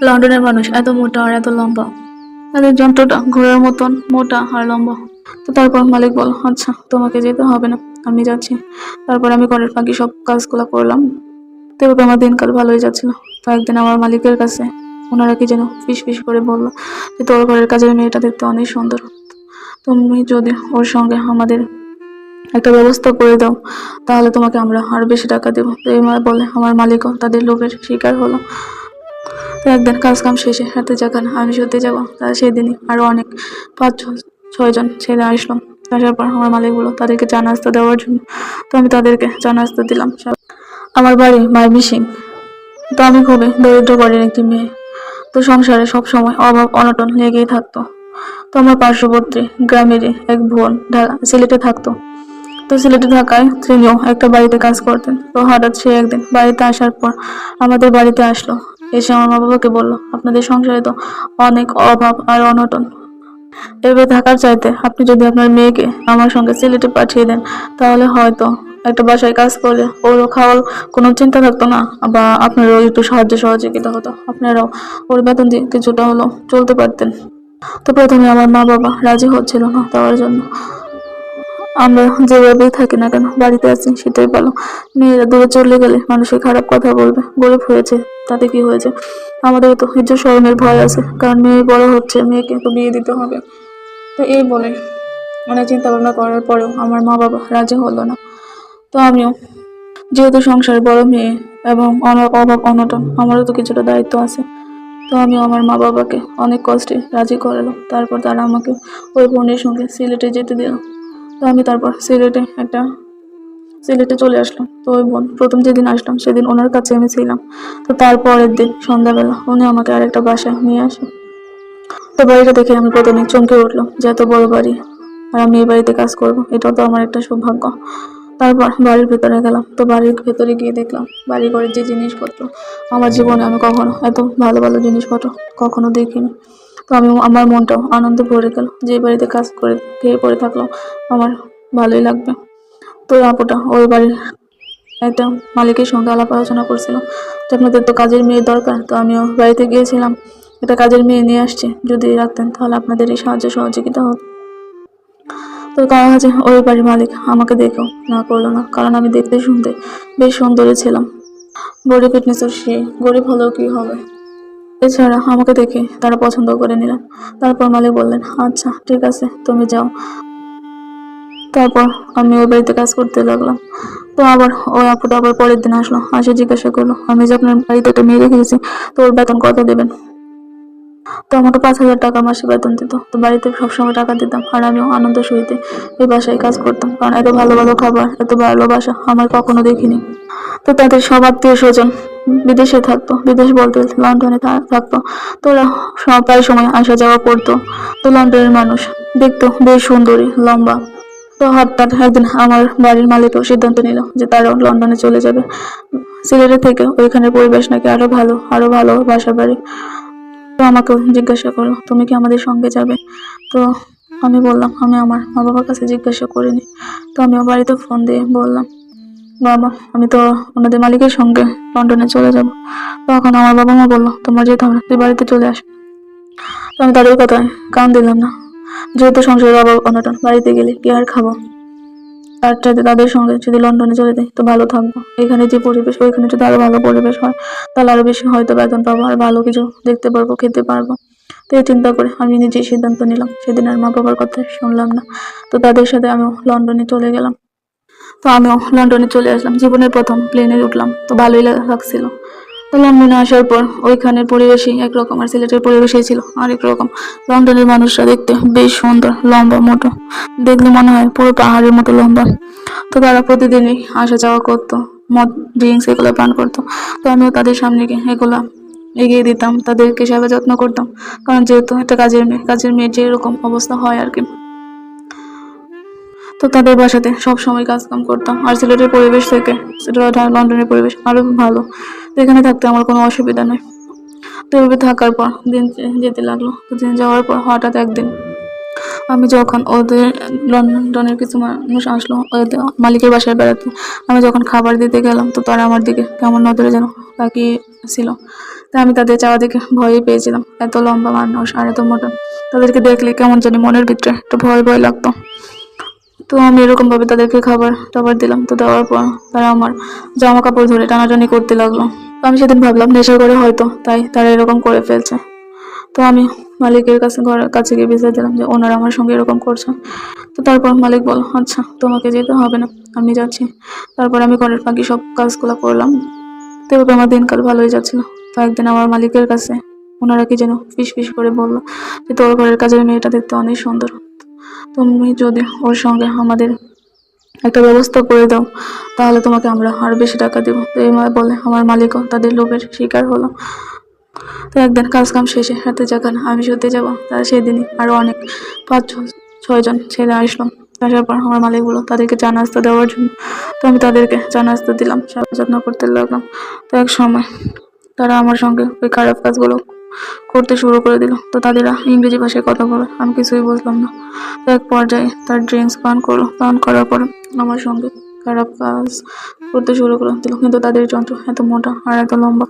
লন্ডনের মানুষ এত মোটা আর এত লম্বা, তাদের যন্ত্রটা ঘোড়ার মতন মোটা আর লম্বা। তো তারপর মালিক বল, আচ্ছা তোমাকে যেতে হবে না, আমি যাচ্ছি। তারপর আমি ঘরের বাকি সব কাজগুলো করলাম। তো এভাবে আমার দিনকাল ভালোই যাচ্ছিল। তো একদিন আমার মালিকের কাছে ওনারা কি যেন ফিস ফিস করে বললো যে তোর ঘরের কাজের মেয়েটা দেখতে অনেক সুন্দর, তুমি যদি ওর সঙ্গে আমাদের একটা ব্যবস্থা করে দাও তাহলে তোমাকে আমরা আরো বেশি টাকা দেবো। তো এই বলে আমার মালিকও তাদের লোভের শিকার হলো। তো একদিন কাজ কাম শেষে রাতে যখন আমি শুতে যাবো, তার সেদিনই আরো অনেক 5-6 জন ছেলে আসলো। আসার পর আমার মালিক বললো তাদেরকে চা নাস্তা দেওয়ার জন্য। তো আমি তাদেরকে চা নাস্তা দিলাম। আমার বাড়ি ময়মনসিংহ। তো আমি খুবই দরিদ্র বাড়ির একটি মেয়ে। তো সংসারে সব সময় অভাব অনটন লেগেই থাকতো। তো আমার পার্শ্ববর্তী গ্রামেরই এক বোন সিলেটে থাকতো। তো সিলেটে থাকায় তিনিও একটা বাড়িতে কাজ করতেন। তো হঠাৎ সে একদিন বাড়িতে আসার পর আমাদের বাড়িতে আসলো। এসে আমার মা বাবাকে বললো, আপনাদের সংসারে তো অনেক অভাব আর অনটন, এভাবে থাকার চাইতে আপনি যদি আপনার মেয়েকে আমার সঙ্গে সিলেটে পাঠিয়ে দেন তাহলে হয়তো একটা বাসায় কাজ করলে ওরও খাওয়ার কোনো চিন্তা থাকতো না, বা আপনারও একটু সাহায্য সহযোগিতা হতো, আপনারাও ওর বেতন দিয়ে কিছুটা হলো চলতে পারতেন। তো প্রথমে আমার মা বাবা রাজি হচ্ছিল না দেওয়ার জন্য। আমরা যেভাবেই থাকি না কেন বাড়িতে আছি সেটাই ভালো। মেয়েরা দূরে চলে গেলে মানুষের খারাপ কথা বলবে, গরিব হয়েছে তাতে কি হয়েছে, আমাদের তো ইজ্জত শরমের ভয় আছে, কারণ মেয়ে বড় হচ্ছে, মেয়েকে তো বিয়ে দিতে হবে। তো এই বলে অনেক চিন্তা ভাবনা করার পরেও আমার মা বাবা রাজি হলো না। তো আমিও যেহেতু সংসার বড় মেয়ে এবং অভাব অনটন, আমারও তো কিছুটা দায়িত্ব আছে। তো আমি আমার মা বাবাকে অনেক কষ্টে রাজি করালাম। তারপর তারা আমাকে ওই বোনের সঙ্গে সিলেটে যেতে দিল। তো আমি তারপর সিলেটে চলে আসলাম। তো ওই বোন প্রথম যেদিন আসলাম সেদিন ওনার কাছে আমি ছিলাম। তো তারপরের দিন সন্ধ্যাবেলা উনি আমাকে আরেকটা বাসায় নিয়ে আসেন। তো বাড়িটা দেখে আমি প্রথমে চমকে উঠলাম যে এত বড় বাড়ি, আর আমি এই বাড়িতে কাজ করবো, এটাও তো আমার একটা সৌভাগ্য। তারপর বাড়ির ভেতরে গেলাম। তো বাড়ির ভেতরে গিয়ে দেখলাম বাড়ি ঘরের যে জিনিসপত্র, আমার জীবনে আমি কখনো এত ভালো ভালো জিনিসপত্র কখনো দেখিনি। তো আমার মনটাও আনন্দ ভরে গেল যে এই বাড়িতে কাজ করে খেয়ে পড়ে থাকলাম আমার ভালোই লাগবে। তো আপুটা ওই বাড়ির একটা মালিকের সঙ্গে আলাপ আলোচনা করছিল যে আপনাদের তো কাজের মেয়ে দরকার, তো আমিও বাড়িতে গিয়েছিলাম, একটা কাজের মেয়ে নিয়ে আসছি, যদি রাখতেন তাহলে আপনাদের এই সাহায্য সহযোগিতা হতো। তো কারণ হচ্ছে ওই বাড়ির মালিক আমাকে দেখেও না করলো না, কারণ আমি দেখতে শুনতে বেশ সুন্দরী ছিলাম। বডি ফিটনেসও সে, গরিব হলেও কি হবে। এছাড়া আমাকে দেখে তারা পছন্দ করে নিলেন। তারপর মালিক বললেন, আচ্ছা ঠিক আছে তুমি যাও। তারপর আমি ওই বাড়িতে কাজ করতে লাগলাম। তো আবার ওই আপুটা আবার পরের দিন আসলো, আসে জিজ্ঞাসা করলো, আমি যে আপনার বাড়িতে একটা মেয়ে রেখে গেছি, তো ওর বেতন কত দেবেন। তো আমাকে 5,000 টাকা মাসে বেতন দিত। তো বাড়িতে সবসময় টাকা দিতাম, আর আমিও আনন্দ সহিতে এই বাসায় কাজ করতাম, কারণ এত ভালো ভালো খাবার এত ভালোবাসা আমার কখনো দেখিনি। তো তাদের সব আত্মীয় স্বজন বিদেশে থাকতো, বিদেশ বলতে লন্ডনে থাকতো। তো ওরা প্রায় সময় আসা যাওয়া করতো। তো লন্ডনের মানুষ দেখতো বেশ সুন্দরী লম্বা। তো হঠাৎ একদিন আমার বাড়ির মালিকও সিদ্ধান্ত নিল যে তারাও লন্ডনে চলে যাবে। সিলেটের থেকে ওইখানের পরিবেশ নাকি আরো ভালো বাসা বাড়ি। তো আমাকে জিজ্ঞাসা করলো, তুমি কি আমাদের সঙ্গে যাবে। তো আমি বললাম আমি আমার মা বাবার কাছে জিজ্ঞাসা করিনি। তো আমি বাড়িতে ফোন দিয়ে বললাম, বাবা আমি তো ওনাদের মালিকের সঙ্গে লন্ডনে চলে যাব। তখন আমার বাবা মা বললো, তোমার যেতে হবে না, তুই বাড়িতে চলে আস। তো আমি তাদের কথায় কান দিলাম না, যেহেতু সংসারের অভাব অনটন, বাড়িতে গেলে কি আর খাবো, তার চাইতে তাদের সঙ্গে যদি লন্ডনে চলে যাই তো ভালো থাকবো। এখানে যে পরিবেশ ওইখানে যদি আরো ভালো পরিবেশ হয় তাহলে আরো বেশি হয়তো বেতন পাবো, আর ভালো কিছু দেখতে পারবো, খেতে পারবো। তো এই চিন্তা করে আমি নিজেই সিদ্ধান্ত নিলাম। সেদিন আর মা বাবার কথা শুনলাম না। তো তাদের সাথে আমিও লন্ডনে চলে গেলাম। তো আমিও লন্ডনে চলে আসলাম, জীবনের প্রথম প্লেনে উঠলাম। তো ভালোই লাগছিল। তো লন্ডনে আসার পর ওইখানের পরিবেশই একরকম, আর সিলেটের পরিবেশই ছিল আরেক রকম। লন্ডনের মানুষরা দেখতে বেশ সুন্দর, লম্বা মোটো, দেখলে মনে হয় পুরো পাহাড়ের মতো লম্বা। তো তারা প্রতিদিনই আসা যাওয়া করতো, মদ ড্রিঙ্কস এগুলো পান করতো। তো আমিও তাদের সামনে গিয়ে এগুলা এগিয়ে দিতাম, তাদেরকে সেবা যত্ন করতাম, কারণ যেহেতু একটা কাজের মেয়ের যেরকম অবস্থা হয় আর কি। তো তাদের বাসাতে সব সময় কাজ কাম করতাম। আর সিলেটের পরিবেশ থেকে লন্ডনের পরিবেশ আরো ভালো, তো এখানে থাকতে আমার কোনো অসুবিধা নেই। তো এভাবে থাকার পর দিন যেতে লাগলো। তো দিন যাওয়ার পর হঠাৎ একদিন আমি যখন ওদের লন্ডনের কিছু মানুষ আসলো ওদের মালিকের বাসায় বেড়াতে, আমি যখন খাবার দিতে গেলাম তো তারা আমার দিকে কেমন নজরে যেন তাকিয়ে ছিল। তাই আমি তাদের চাওয়া দেখে ভয়ই পেয়েছিলাম। এত লম্বা মানুষ আর এত মোটা, তাদেরকে দেখলে কেমন জানি মনের ভিতরে একটু ভয় ভয় লাগতো। তো আমি এরকম ভাবে তাদেরকে খাবার টাবার দিলাম। তো দেওয়ার পর তারা আমার জামা কাপড় ধরে টানাটানি করতে লাগলো। তো আমি সেদিন ভাবলাম নেশা করে হয়তো তাই তারা এরকম করে ফেলছে। তো আমি মালিকের কাছে ঘরের কাছে গিয়ে বিচার দিলাম যে ওনারা আমার সঙ্গে এরকম করছে। তো তারপর মালিক বলল, আচ্ছা তোমাকে যেতে হবে না, আমি যাচ্ছি। তারপর আমি ঘরের বাকি সব কাজগুলো করলাম। তো এভাবে আমার দিনকাল ভালোই যাচ্ছিল। তো একদিন আমার মালিকের কাছে ওনারা কি যেন ফিস ফিস করে বললো যে তোর ঘরের কাজের মেয়েটা দেখতে অনেক সুন্দর, তুমি যদি ওর সঙ্গে আমাদের একটা ব্যবস্থা করে দাও তাহলে তোমাকে আমরা আরো বেশি টাকা দেবো। তো এই বলে আমার মালিকও তাদের লোভের শিকার হলো। তো একদিন কাজ কাম শেষে রাতে যখন আমি শুতে যাবো, তারা সেদিনই আরো অনেক 5-6 জন ছেলে আসলো। আসার পর আমার মালিক বললো তাদেরকে চা নাস্তা দেওয়ার জন্য। তো আমি তাদেরকে চা নাস্তা দিলাম, সেবা যত্ন করতে লাগলাম। তো এক সময় তারা আমার সঙ্গে ওই খারাপ কাজগুলো করতে শুরু করে দিল। তো তাদেরা ইংরেজি ভাষায় কথা বলে, আমি কিছুই বুঝলাম না। তো এক পর্যায়ে তার ড্রিঙ্কস পান করলো, পান করার পর আমার সঙ্গে খারাপ কাজ করতে শুরু করে দিল। কিন্তু তাদের যন্ত্র এত মোটা আর এত লম্বা